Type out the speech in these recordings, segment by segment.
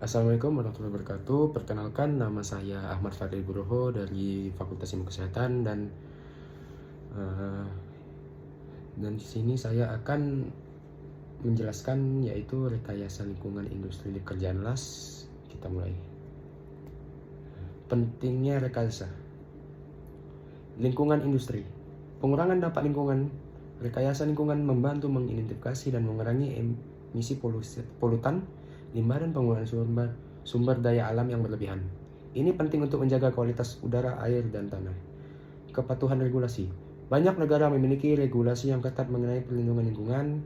Assalamualaikum warahmatullahi wabarakatuh. Perkenalkan, nama saya Ahmad Fadil Buroho dari Fakultas Ilmu Kesehatan eh, dan di sini saya akan menjelaskan yaitu rekayasa lingkungan industri di kerjaan las. Kita mulai. Pentingnya rekayasa lingkungan industri. Pengurangan dampak lingkungan. Rekayasa lingkungan membantu mengidentifikasi dan mengurangi emisi polutan, limbah dan penggunaan sumber daya alam yang berlebihan. Ini penting untuk menjaga kualitas udara, air, dan tanah. Kepatuhan regulasi. Banyak negara memiliki regulasi yang ketat mengenai perlindungan lingkungan.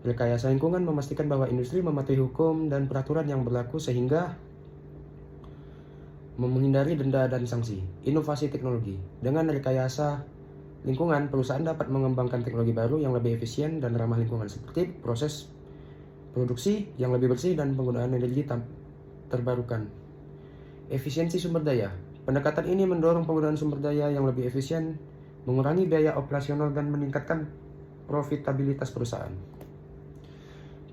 Rekayasa lingkungan memastikan bahwa industri mematuhi hukum dan peraturan yang berlaku sehingga menghindari denda dan sanksi. Inovasi teknologi. Dengan rekayasa lingkungan, perusahaan dapat mengembangkan teknologi baru yang lebih efisien dan ramah lingkungan seperti proses produksi yang lebih bersih dan penggunaan energi terbarukan. Efisiensi sumber daya. Pendekatan ini mendorong penggunaan sumber daya yang lebih efisien, mengurangi biaya operasional dan meningkatkan profitabilitas perusahaan.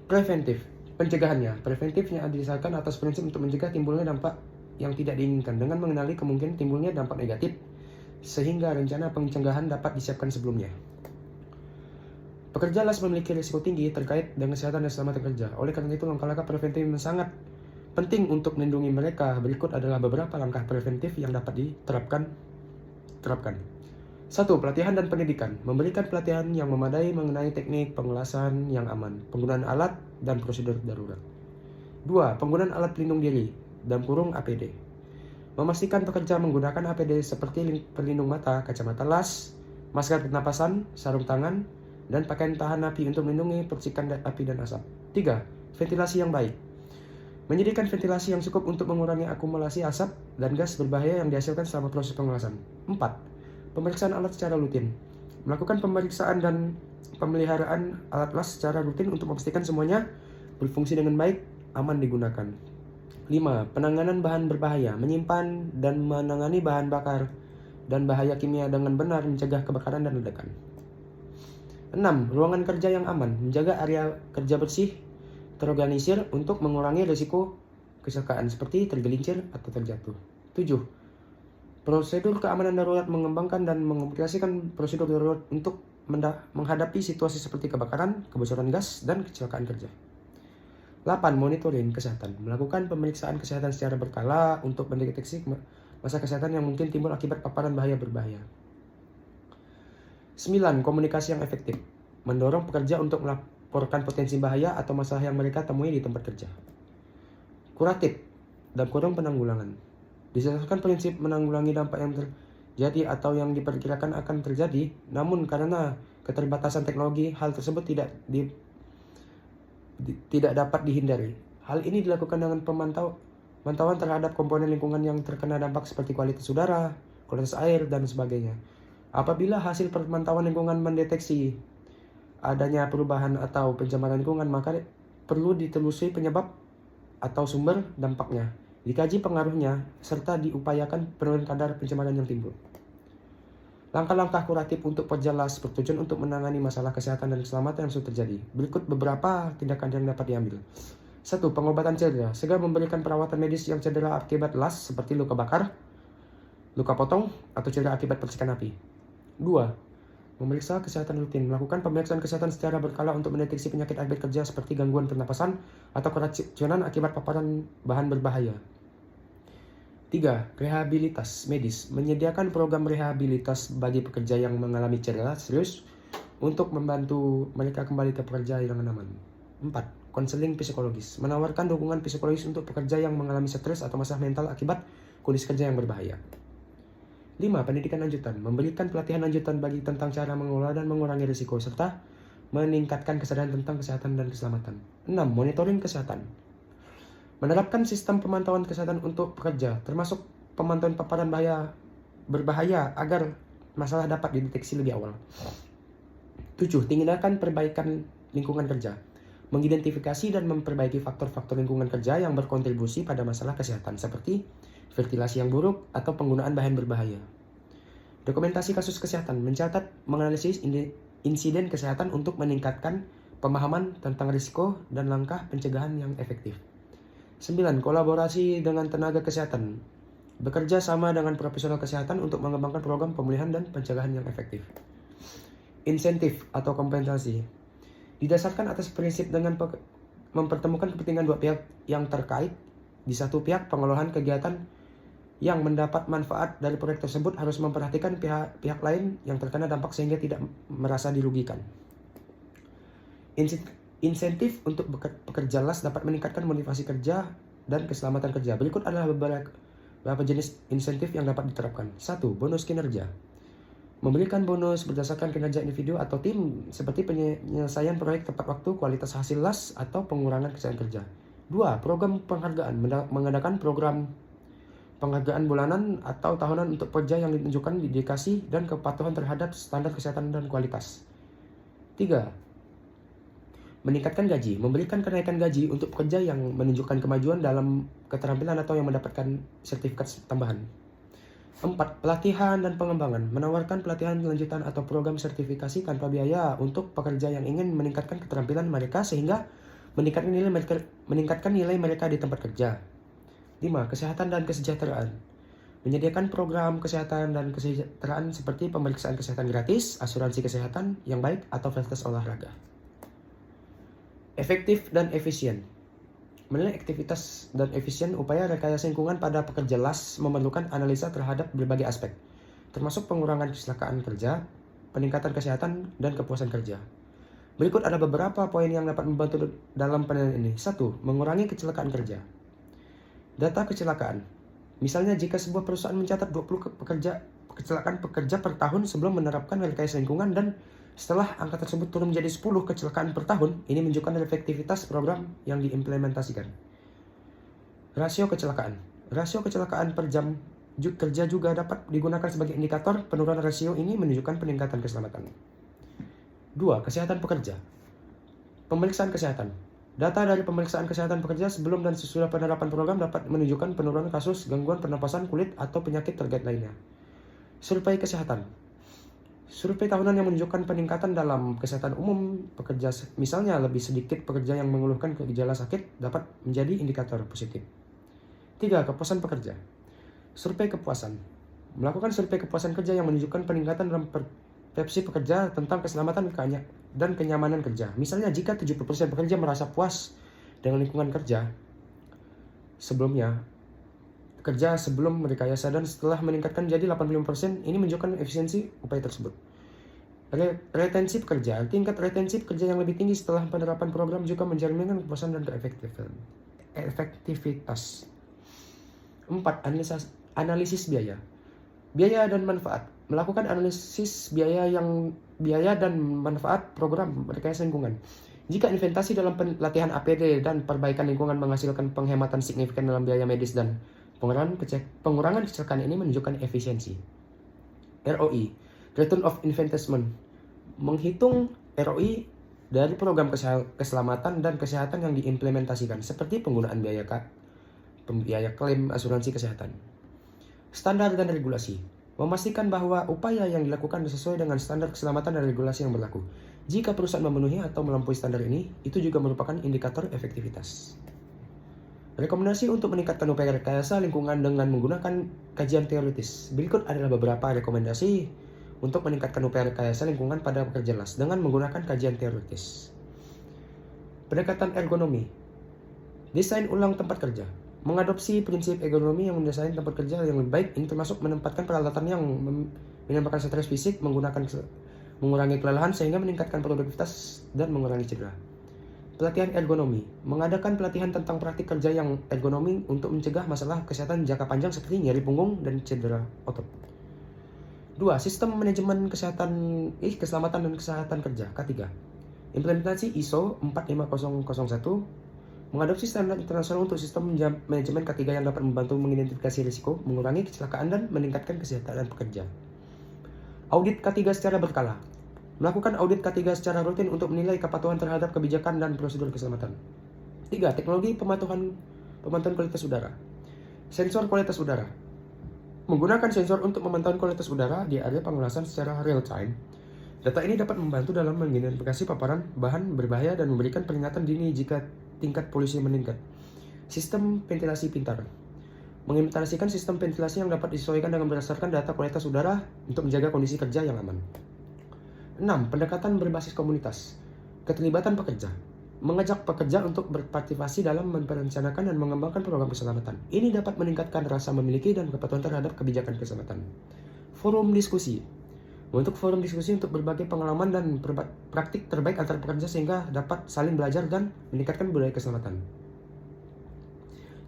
Preventif. Pencegahannya. Preventifnya didasarkan atas prinsip untuk mencegah timbulnya dampak yang tidak diinginkan dengan mengenali kemungkinan timbulnya dampak negatif, sehingga rencana pencegahan dapat disiapkan sebelumnya. Pekerja las memiliki risiko tinggi terkait dengan kesehatan dan keselamatan kerja. Oleh karena itu, langkah-langkah preventif sangat penting untuk melindungi mereka. Berikut adalah beberapa langkah preventif yang dapat diterapkan. 1. Pelatihan dan pendidikan. Memberikan pelatihan yang memadai mengenai teknik pengelasan yang aman, penggunaan alat, dan prosedur darurat. 2. Penggunaan alat pelindung diri (APD). Memastikan pekerja menggunakan APD seperti pelindung mata, kacamata las, masker pernapasan, sarung tangan, dan pakaian tahan api untuk melindungi percikan api dan asap. 3. Ventilasi yang baik. Menyediakan ventilasi yang cukup untuk mengurangi akumulasi asap dan gas berbahaya yang dihasilkan selama proses pengelasan. 4. Pemeriksaan alat secara rutin. Melakukan pemeriksaan dan pemeliharaan alat las secara rutin untuk memastikan semuanya berfungsi dengan baik, aman digunakan. 5. Penanganan bahan berbahaya. Menyimpan dan menangani bahan bakar dan bahaya kimia dengan benar, mencegah kebakaran dan ledakan. 6. Ruangan kerja yang aman. Menjaga area kerja bersih, terorganisir untuk mengurangi risiko kecelakaan seperti tergelincir atau terjatuh. 7. Prosedur keamanan darurat. Mengembangkan dan mengomunikasikan prosedur darurat untuk menghadapi situasi seperti kebakaran, kebocoran gas, dan kecelakaan kerja. 8. Monitoring kesehatan. Melakukan pemeriksaan kesehatan secara berkala untuk mendeteksi masalah kesehatan yang mungkin timbul akibat paparan bahaya berbahaya. 9. Komunikasi yang efektif. Mendorong pekerja untuk melaporkan potensi bahaya atau masalah yang mereka temui di tempat kerja. Kuratif dan penanggulangan. Disasarkan prinsip menanggulangi dampak yang terjadi atau yang diperkirakan akan terjadi, namun karena keterbatasan teknologi, hal tersebut tidak dapat dihindari. Hal ini dilakukan dengan pemantauan terhadap komponen lingkungan yang terkena dampak seperti kualitas udara, kualitas air, dan sebagainya. Apabila hasil pemantauan lingkungan mendeteksi adanya perubahan atau pencemaran lingkungan, maka perlu ditelusuri penyebab atau sumber dampaknya, dikaji pengaruhnya, serta diupayakan penurunan kadar pencemaran yang timbul. Langkah-langkah kuratif untuk perjelas bertujuan untuk menangani masalah kesehatan dan keselamatan yang sudah terjadi. Berikut beberapa tindakan yang dapat diambil. 1. Pengobatan cedera. Segera memberikan perawatan medis yang cedera akibat las seperti luka bakar, luka potong, atau cedera akibat percikan api. 2. Memeriksa kesehatan rutin. Melakukan pemeriksaan kesehatan secara berkala untuk mendeteksi penyakit akibat kerja seperti gangguan pernapasan atau keracunan akibat paparan bahan berbahaya. 3. Rehabilitas medis. Menyediakan program rehabilitas bagi pekerja yang mengalami cedera serius untuk membantu mereka kembali ke pekerja yang aman. 4. Konseling psikologis. Menawarkan dukungan psikologis untuk pekerja yang mengalami stres atau masalah mental akibat kondisi kerja yang berbahaya. 5. Pendidikan lanjutan. Memberikan pelatihan lanjutan tentang cara mengelola dan mengurangi risiko serta meningkatkan kesadaran tentang kesehatan dan keselamatan. 6. Monitoring kesehatan. Menerapkan sistem pemantauan kesehatan untuk pekerja, termasuk pemantauan paparan berbahaya agar masalah dapat dideteksi lebih awal. 7. Tindakan perbaikan lingkungan kerja. Mengidentifikasi dan memperbaiki faktor-faktor lingkungan kerja yang berkontribusi pada masalah kesehatan seperti ventilasi yang buruk atau penggunaan bahan berbahaya. Dokumentasi kasus kesehatan. Mencatat, menganalisis insiden kesehatan untuk meningkatkan pemahaman tentang risiko dan langkah pencegahan yang efektif. 9. Kolaborasi dengan tenaga kesehatan. Bekerja sama dengan profesional kesehatan untuk mengembangkan program pemulihan dan pencegahan yang efektif. Insentif atau kompensasi. Didasarkan atas prinsip dengan mempertemukan kepentingan dua pihak yang terkait. Di satu pihak, pengelolaan kegiatan yang mendapat manfaat dari proyek tersebut harus memperhatikan pihak lain yang terkena dampak sehingga tidak merasa dirugikan. Insentif untuk pekerja las dapat meningkatkan motivasi kerja dan keselamatan kerja. Berikut adalah beberapa jenis insentif yang dapat diterapkan. 1. Bonus kinerja. Memberikan bonus berdasarkan kinerja individu atau tim seperti penyelesaian proyek tepat waktu, kualitas hasil las, atau pengurangan kesalahan kerja. 2. Program penghargaan. Mengadakan program penghargaan bulanan atau tahunan untuk pekerja yang menunjukkan dedikasi dan kepatuhan terhadap standar kesehatan dan kualitas. 3. Meningkatkan gaji. Memberikan kenaikan gaji untuk pekerja yang menunjukkan kemajuan dalam keterampilan atau yang mendapatkan sertifikat tambahan. 4. Pelatihan dan pengembangan. Menawarkan pelatihan lanjutan atau program sertifikasi tanpa biaya untuk pekerja yang ingin meningkatkan keterampilan mereka sehingga meningkatkan nilai mereka di tempat kerja. 5. Kesehatan dan kesejahteraan. Menyediakan program kesehatan dan kesejahteraan seperti pemeriksaan kesehatan gratis, asuransi kesehatan yang baik, atau fasilitas olahraga. Efektif dan efisien. Menilai aktivitas dan efisien upaya rekayasa lingkungan pada pekerja las memerlukan analisa terhadap berbagai aspek, termasuk pengurangan kecelakaan kerja, peningkatan kesehatan, dan kepuasan kerja. Berikut ada beberapa poin yang dapat membantu dalam penilaian ini. 1. Mengurangi kecelakaan kerja. Data kecelakaan. Misalnya jika sebuah perusahaan mencatat 20 kecelakaan pekerja per tahun sebelum menerapkan rekayasa lingkungan dan setelah angka tersebut turun menjadi 10 kecelakaan per tahun, ini menunjukkan efektivitas program yang diimplementasikan. Rasio kecelakaan. Rasio kecelakaan per jam kerja juga dapat digunakan sebagai indikator. Penurunan rasio ini menunjukkan peningkatan keselamatan. 2. Kesehatan pekerja. Pemeriksaan kesehatan. Data dari pemeriksaan kesehatan pekerja sebelum dan sesudah penerapan program dapat menunjukkan penurunan kasus gangguan pernapasan, kulit, atau penyakit terkait lainnya. Survei kesehatan. Survei tahunan yang menunjukkan peningkatan dalam kesehatan umum pekerja, misalnya lebih sedikit pekerja yang mengeluhkan gejala sakit, dapat menjadi indikator positif. 3. Kepuasan pekerja. Survei kepuasan. Melakukan survei kepuasan kerja yang menunjukkan peningkatan dalam persepsi pekerja tentang keselamatan dan kenyamanan kerja. Misalnya jika 70% pekerja merasa puas dengan lingkungan kerja sebelumnya, kerja sebelum rekayasa dan setelah meningkatkan jadi 85%, ini menunjukkan efisiensi upaya tersebut. Retensi pekerja. Tingkat retensi pekerja yang lebih tinggi setelah penerapan program juga mencerminkan kepuasan dan efektivitas. 4. Analisis biaya. Biaya dan manfaat. Melakukan analisis biaya dan manfaat program rekayasa lingkungan. Jika investasi dalam pelatihan APD dan perbaikan lingkungan menghasilkan penghematan signifikan dalam biaya medis dan pengurangan kecelakaan, ini menunjukkan efisiensi. ROI, Return of Investment. Menghitung ROI dari program keselamatan dan kesehatan yang diimplementasikan, seperti penggunaan biaya klaim asuransi kesehatan. Standar dan regulasi. Memastikan bahwa upaya yang dilakukan sesuai dengan standar keselamatan dan regulasi yang berlaku. Jika perusahaan memenuhi atau melampaui standar ini, itu juga merupakan indikator efektivitas. Rekomendasi untuk meningkatkan upaya rekayasa lingkungan dengan menggunakan kajian teoritis. Berikut adalah beberapa rekomendasi untuk meningkatkan upaya rekayasa lingkungan pada pekerja las dengan menggunakan kajian teoritis. Pendekatan ergonomi. Desain ulang tempat kerja. Mengadopsi prinsip ergonomi yang mendesain tempat kerja yang lebih baik. Ini termasuk menempatkan peralatan yang menimbulkan stres fisik, mengurangi kelelahan sehingga meningkatkan produktivitas dan mengurangi cedera. Pelatihan ergonomi. Mengadakan pelatihan tentang praktik kerja yang ergonomi untuk mencegah masalah kesehatan jangka panjang seperti nyeri punggung dan cedera otot. 2. Sistem manajemen keselamatan dan kesehatan kerja. K3. Implementasi ISO 45001. Mengadopsi standar internasional untuk sistem manajemen K3 yang dapat membantu mengidentifikasi risiko, mengurangi kecelakaan, dan meningkatkan kesehatan pekerja. Audit K3 secara berkala. Melakukan audit K3 secara rutin untuk menilai kepatuhan terhadap kebijakan dan prosedur keselamatan. 3. Teknologi pemantauan kualitas udara. Sensor kualitas udara. Menggunakan sensor untuk memantau kualitas udara di area pengawasan secara real time. Data ini dapat membantu dalam mengidentifikasi paparan bahan berbahaya dan memberikan peringatan dini jika tingkat polusi meningkat. Sistem ventilasi pintar. Mengimplementasikan sistem ventilasi yang dapat disesuaikan dengan berdasarkan data kualitas udara untuk menjaga kondisi kerja yang aman. 6. Pendekatan berbasis komunitas. Keterlibatan pekerja. Mengajak pekerja untuk berpartisipasi dalam merencanakan dan mengembangkan program keselamatan. Ini dapat meningkatkan rasa memiliki dan kepatuhan terhadap kebijakan keselamatan. Forum diskusi. Untuk forum diskusi untuk berbagai pengalaman dan praktik terbaik antar pekerja sehingga dapat saling belajar dan meningkatkan budaya keselamatan.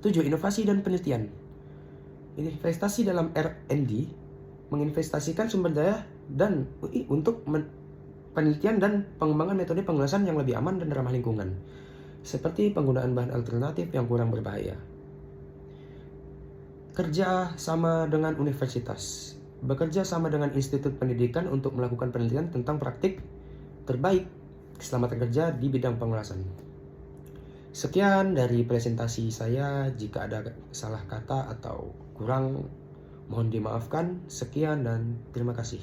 7. Inovasi dan penelitian. Investasi dalam R&D, menginvestasikan sumber daya dan untuk penelitian dan pengembangan metode pengelasan yang lebih aman dan ramah lingkungan, seperti penggunaan bahan alternatif yang kurang berbahaya. Kerja sama dengan universitas. Bekerja sama dengan institut pendidikan untuk melakukan penelitian tentang praktik terbaik keselamatan kerja di bidang pengelasan. Sekian dari presentasi saya. Jika ada salah kata atau kurang, mohon dimaafkan. Sekian dan terima kasih.